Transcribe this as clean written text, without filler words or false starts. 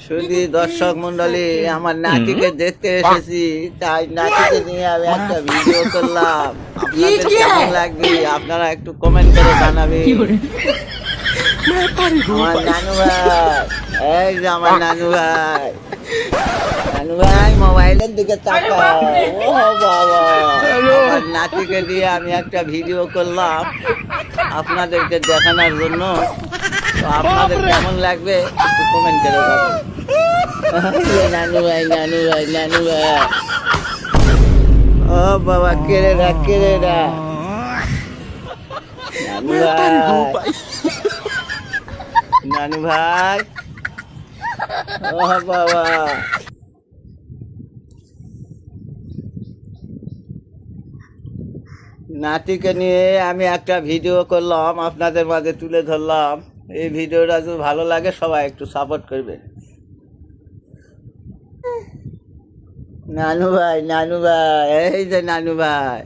শুধু দর্শক মন্ডলী, আমার নাতিকে দেখতে এসেছি, তাই নাতিকে নিয়ে আমি একটা ভিডিও করলাম। আপনাদের কেমন লাগবে আপনারা একটু কমেন্ট করে জানাবেন। আমার নানু ভাই, এই যে আমার নানু ভাই, নানু ভাই মোবাইলের দিকে তাকাও। ও বাবা, আমার নাতিকে দিয়ে আমি একটা ভিডিও করলাম আপনাদেরকে দেখানোর জন্য। তো আপনাদের কেমন লাগবে একটু কমেন্ট করে বলুন। নানু ভাই, নানু ভাই, নানু ভাই, ও বাবা, কেড়ে না, কেড়ে না, নানু ভাই, নানু ভাই, ও বাবা। নাতিকে নিয়ে আমি একটা ভিডিও করলাম, আপনাদের মাঝে তুলে ধরলাম। এই ভিডিওটা যদি ভালো লাগে সবাই একটু সাপোর্ট করবে। নানু ভাই, নানু ভাই, এই যে নানু ভাই।